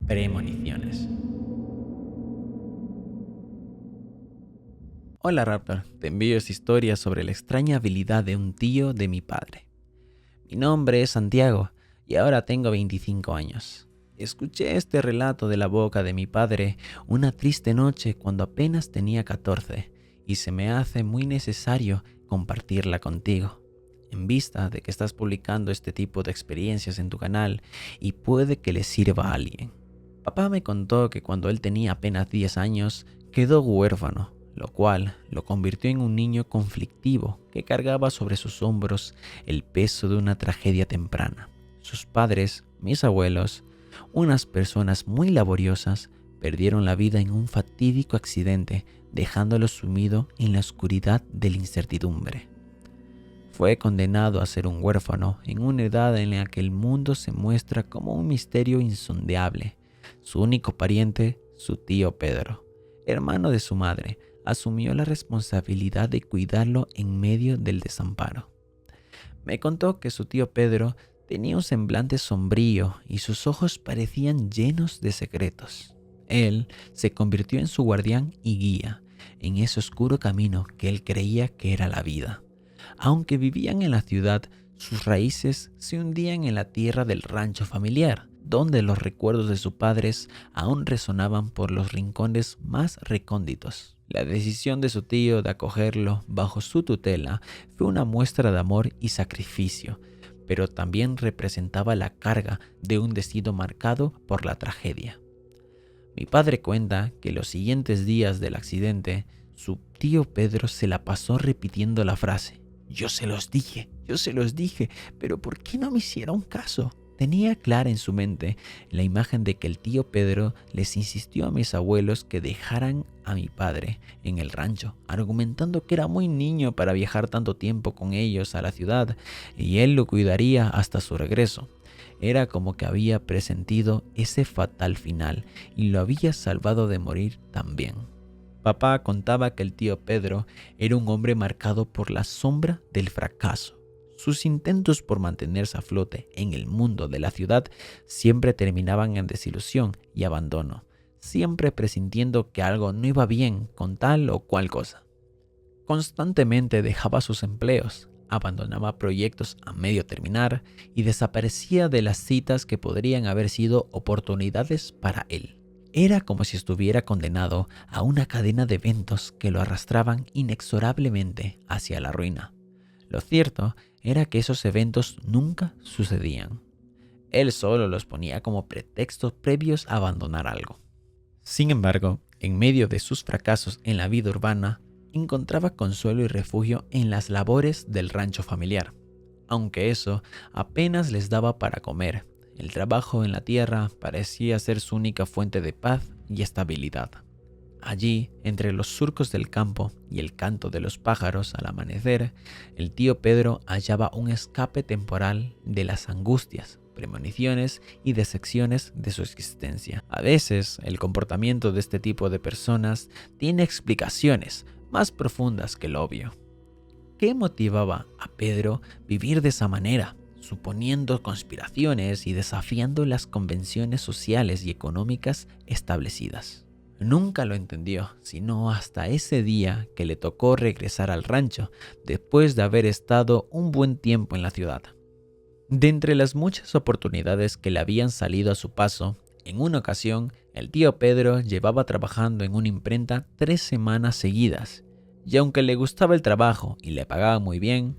Premoniciones. Hola Raptor, te envío esta historia sobre la extraña habilidad de un tío de mi padre. Mi nombre es Santiago y ahora tengo 25 años. Escuché este relato de la boca de mi padre una triste noche cuando apenas tenía 14 y se me hace muy necesario compartirla contigo, en vista de que estás publicando este tipo de experiencias en tu canal y puede que le sirva a alguien. Papá me contó que cuando él tenía apenas 10 años quedó huérfano, lo cual lo convirtió en un niño conflictivo que cargaba sobre sus hombros el peso de una tragedia temprana. Sus padres, mis abuelos, unas personas muy laboriosas, perdieron la vida en un fatídico accidente, dejándolo sumido en la oscuridad de la incertidumbre. Fue condenado a ser un huérfano en una edad en la que el mundo se muestra como un misterio insondable. Su único pariente, su tío Pedro, hermano de su madre, asumió la responsabilidad de cuidarlo en medio del desamparo. Me contó que su tío Pedro tenía un semblante sombrío y sus ojos parecían llenos de secretos. Él se convirtió en su guardián y guía en ese oscuro camino que él creía que era la vida. Aunque vivían en la ciudad, sus raíces se hundían en la tierra del rancho familiar, donde los recuerdos de sus padres aún resonaban por los rincones más recónditos. La decisión de su tío de acogerlo bajo su tutela fue una muestra de amor y sacrificio, pero también representaba la carga de un destino marcado por la tragedia. Mi padre cuenta que los siguientes días del accidente, su tío Pedro se la pasó repitiendo la frase: yo se los dije, pero ¿por qué no me hicieron caso? Tenía clara en su mente la imagen de que el tío Pedro les insistió a mis abuelos que dejaran a mi padre en el rancho, argumentando que era muy niño para viajar tanto tiempo con ellos a la ciudad y él lo cuidaría hasta su regreso. Era como que había presentido ese fatal final y lo había salvado de morir también. Papá contaba que el tío Pedro era un hombre marcado por la sombra del fracaso. Sus intentos por mantenerse a flote en el mundo de la ciudad siempre terminaban en desilusión y abandono, siempre presintiendo que algo no iba bien con tal o cual cosa. Constantemente dejaba sus empleos, abandonaba proyectos a medio terminar y desaparecía de las citas que podrían haber sido oportunidades para él. Era como si estuviera condenado a una cadena de eventos que lo arrastraban inexorablemente hacia la ruina. Lo cierto era que esos eventos nunca sucedían. Él solo los ponía como pretextos previos a abandonar algo. Sin embargo, en medio de sus fracasos en la vida urbana, encontraba consuelo y refugio en las labores del rancho familiar. Aunque eso apenas les daba para comer, el trabajo en la tierra parecía ser su única fuente de paz y estabilidad. Allí, entre los surcos del campo y el canto de los pájaros al amanecer, el tío Pedro hallaba un escape temporal de las angustias, premoniciones y decepciones de su existencia. A veces, el comportamiento de este tipo de personas tiene explicaciones más profundas que lo obvio. ¿Qué motivaba a Pedro vivir de esa manera, suponiendo conspiraciones y desafiando las convenciones sociales y económicas establecidas? Nunca lo entendió, sino hasta ese día que le tocó regresar al rancho después de haber estado un buen tiempo en la ciudad. De entre las muchas oportunidades que le habían salido a su paso, en una ocasión el tío Pedro llevaba trabajando en una imprenta 3 semanas seguidas, y aunque le gustaba el trabajo y le pagaba muy bien,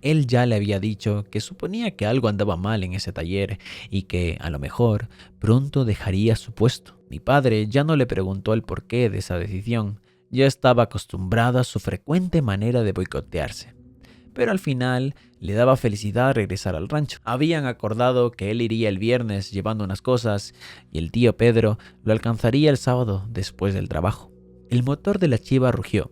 él ya le había dicho que suponía que algo andaba mal en ese taller y que, a lo mejor, pronto dejaría su puesto. Mi padre ya no le preguntó el porqué de esa decisión, ya estaba acostumbrado a su frecuente manera de boicotearse. Pero al final le daba felicidad regresar al rancho. Habían acordado que él iría el viernes llevando unas cosas y el tío Pedro lo alcanzaría el sábado después del trabajo. El motor de la chiva rugió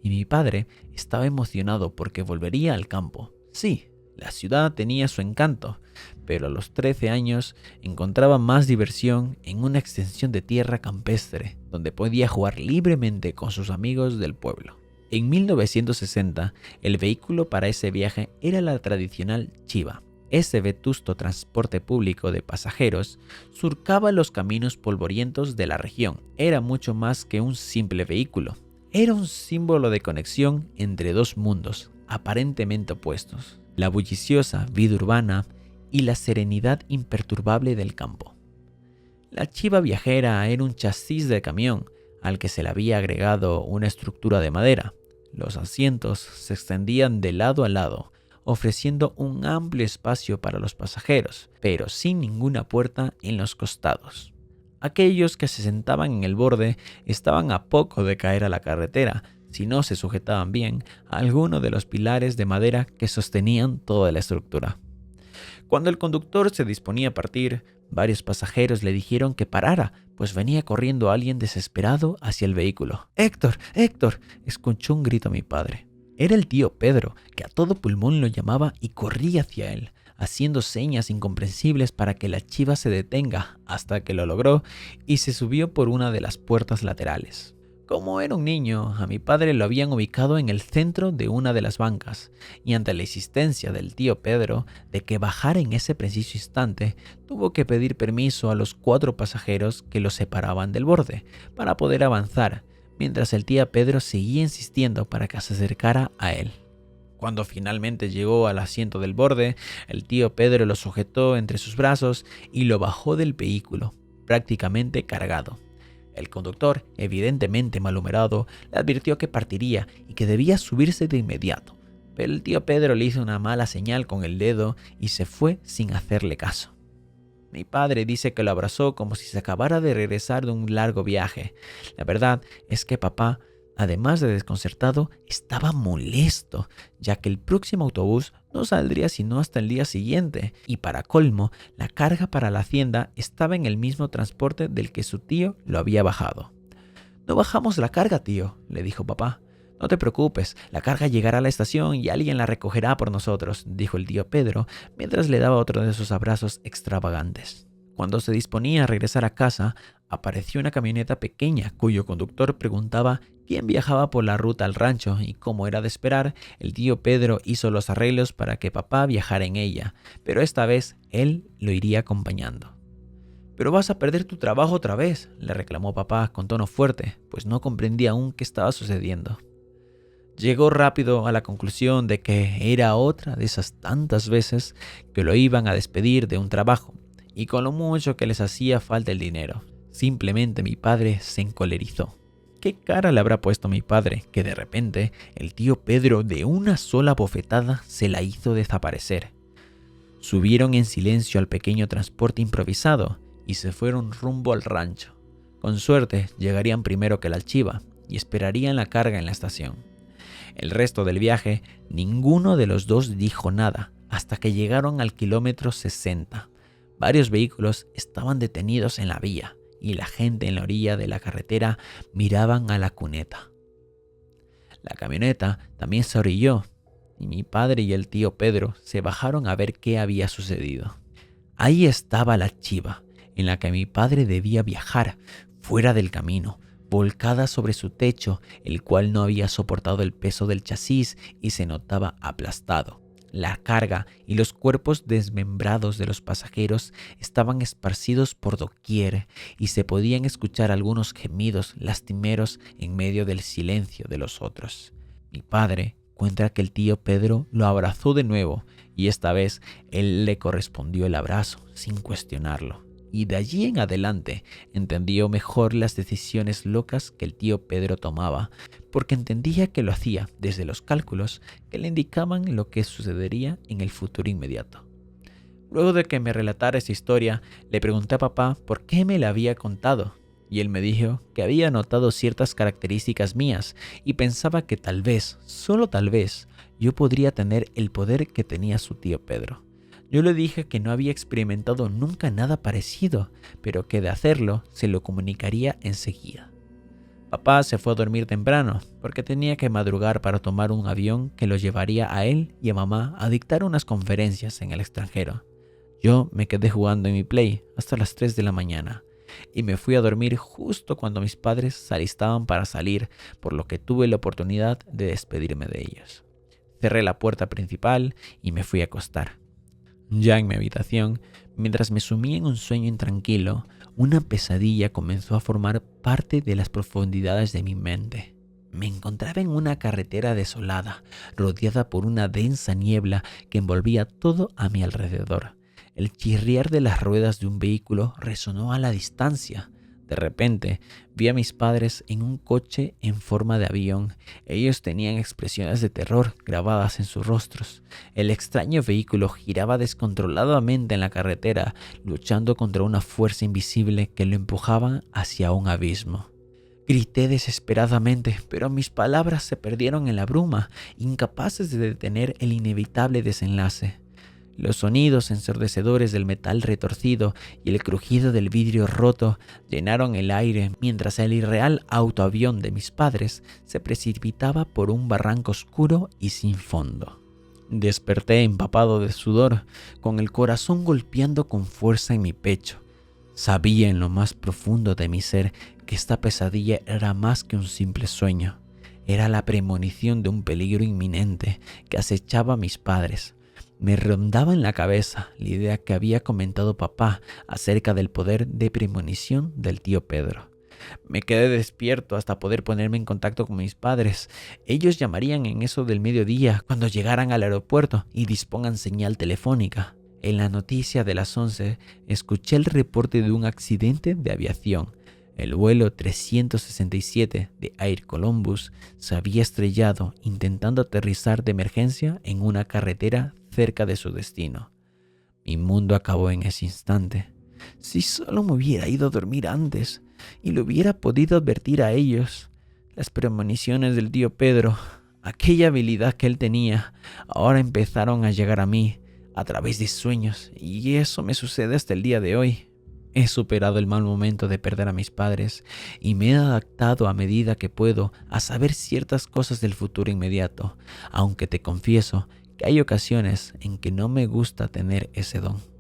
y mi padre estaba emocionado porque volvería al campo. Sí, la ciudad tenía su encanto, pero a los 13 años encontraba más diversión en una extensión de tierra campestre, donde podía jugar libremente con sus amigos del pueblo. En 1960, el vehículo para ese viaje era la tradicional chiva. Ese vetusto transporte público de pasajeros surcaba los caminos polvorientos de la región. Era mucho más que un simple vehículo. Era un símbolo de conexión entre dos mundos aparentemente opuestos: la bulliciosa vida urbana y la serenidad imperturbable del campo. La chiva viajera era un chasis de camión al que se le había agregado una estructura de madera. Los asientos se extendían de lado a lado, ofreciendo un amplio espacio para los pasajeros, pero sin ninguna puerta en los costados. Aquellos que se sentaban en el borde estaban a poco de caer a la carretera si no se sujetaban bien a alguno de los pilares de madera que sostenían toda la estructura. Cuando el conductor se disponía a partir, varios pasajeros le dijeron que parara, pues venía corriendo alguien desesperado hacia el vehículo. ¡Héctor! ¡Héctor!, escuchó un grito a mi padre. Era el tío Pedro, que a todo pulmón lo llamaba y corría hacia él, haciendo señas incomprensibles para que la chiva se detenga, hasta que lo logró y se subió por una de las puertas laterales. Como era un niño, a mi padre lo habían ubicado en el centro de una de las bancas, y ante la insistencia del tío Pedro de que bajara en ese preciso instante, tuvo que pedir permiso a los 4 pasajeros que lo separaban del borde para poder avanzar, mientras el tío Pedro seguía insistiendo para que se acercara a él. Cuando finalmente llegó al asiento del borde, el tío Pedro lo sujetó entre sus brazos y lo bajó del vehículo, prácticamente cargado. El conductor, evidentemente malhumorado, le advirtió que partiría y que debía subirse de inmediato, pero el tío Pedro le hizo una mala señal con el dedo y se fue sin hacerle caso. Mi padre dice que lo abrazó como si se acabara de regresar de un largo viaje. La verdad es que papá, además de desconcertado, estaba molesto, ya que el próximo autobús no saldría sino hasta el día siguiente, y para colmo, la carga para la hacienda estaba en el mismo transporte del que su tío lo había bajado. «No bajamos la carga, tío», le dijo papá. «No te preocupes, la carga llegará a la estación y alguien la recogerá por nosotros», dijo el tío Pedro, mientras le daba otro de sus abrazos extravagantes. Cuando se disponía a regresar a casa, apareció una camioneta pequeña cuyo conductor preguntaba quién viajaba por la ruta al rancho, y como era de esperar, el tío Pedro hizo los arreglos para que papá viajara en ella, pero esta vez él lo iría acompañando. «Pero vas a perder tu trabajo otra vez», le reclamó papá con tono fuerte, pues no comprendía aún qué estaba sucediendo. Llegó rápido a la conclusión de que era otra de esas tantas veces que lo iban a despedir de un trabajo, y con lo mucho que les hacía falta el dinero. Simplemente mi padre se encolerizó. ¿Qué cara le habrá puesto mi padre que de repente el tío Pedro de una sola bofetada se la hizo desaparecer? Subieron en silencio al pequeño transporte improvisado y se fueron rumbo al rancho. Con suerte llegarían primero que la chiva y esperarían la carga en la estación. El resto del viaje, ninguno de los dos dijo nada hasta que llegaron al kilómetro 60. Varios vehículos estaban detenidos en la vía y la gente en la orilla de la carretera miraban a la cuneta. La camioneta también se orilló y mi padre y el tío Pedro se bajaron a ver qué había sucedido. Ahí estaba la chiva en la que mi padre debía viajar, fuera del camino, volcada sobre su techo, el cual no había soportado el peso del chasis y se notaba aplastado. La carga y los cuerpos desmembrados de los pasajeros estaban esparcidos por doquier y se podían escuchar algunos gemidos lastimeros en medio del silencio de los otros. Mi padre cuenta que el tío Pedro lo abrazó de nuevo y esta vez él le correspondió el abrazo sin cuestionarlo. Y de allí en adelante entendió mejor las decisiones locas que el tío Pedro tomaba, porque entendía que lo hacía desde los cálculos que le indicaban lo que sucedería en el futuro inmediato. Luego de que me relatara esta historia, le pregunté a papá por qué me la había contado, y él me dijo que había notado ciertas características mías y pensaba que tal vez, solo tal vez, yo podría tener el poder que tenía su tío Pedro. Yo le dije que no había experimentado nunca nada parecido, pero que de hacerlo se lo comunicaría enseguida. Papá se fue a dormir temprano porque tenía que madrugar para tomar un avión que lo llevaría a él y a mamá a dictar unas conferencias en el extranjero. Yo me quedé jugando en mi Play hasta las 3 de la mañana y me fui a dormir justo cuando mis padres se alistaban para salir, por lo que tuve la oportunidad de despedirme de ellos. Cerré la puerta principal y me fui a acostar. Ya en mi habitación, mientras me sumía en un sueño intranquilo, una pesadilla comenzó a formar parte de las profundidades de mi mente. Me encontraba en una carretera desolada, rodeada por una densa niebla que envolvía todo a mi alrededor. El chirriar de las ruedas de un vehículo resonó a la distancia. De repente, vi a mis padres en un coche en forma de avión. Ellos tenían expresiones de terror grabadas en sus rostros. El extraño vehículo giraba descontroladamente en la carretera, luchando contra una fuerza invisible que lo empujaba hacia un abismo. Grité desesperadamente, pero mis palabras se perdieron en la bruma, incapaces de detener el inevitable desenlace. Los sonidos ensordecedores del metal retorcido y el crujido del vidrio roto llenaron el aire mientras el irreal autoavión de mis padres se precipitaba por un barranco oscuro y sin fondo. Desperté empapado de sudor, con el corazón golpeando con fuerza en mi pecho. Sabía en lo más profundo de mi ser que esta pesadilla era más que un simple sueño. Era la premonición de un peligro inminente que acechaba a mis padres. Me rondaba en la cabeza la idea que había comentado papá acerca del poder de premonición del tío Pedro. Me quedé despierto hasta poder ponerme en contacto con mis padres. Ellos llamarían en eso del mediodía cuando llegaran al aeropuerto y dispongan señal telefónica. En la noticia de las 11 escuché el reporte de un accidente de aviación. El vuelo 367 de Air Columbus se había estrellado intentando aterrizar de emergencia en una carretera cerca de su destino. Mi mundo acabó en ese instante. Si solo me hubiera ido a dormir antes y lo hubiera podido advertir a ellos. Las premoniciones del tío Pedro, aquella habilidad que él tenía, ahora empezaron a llegar a mí a través de sueños, y eso me sucede hasta el día de hoy. He superado el mal momento de perder a mis padres y me he adaptado a medida que puedo a saber ciertas cosas del futuro inmediato, aunque te confieso que hay ocasiones en que no me gusta tener ese don.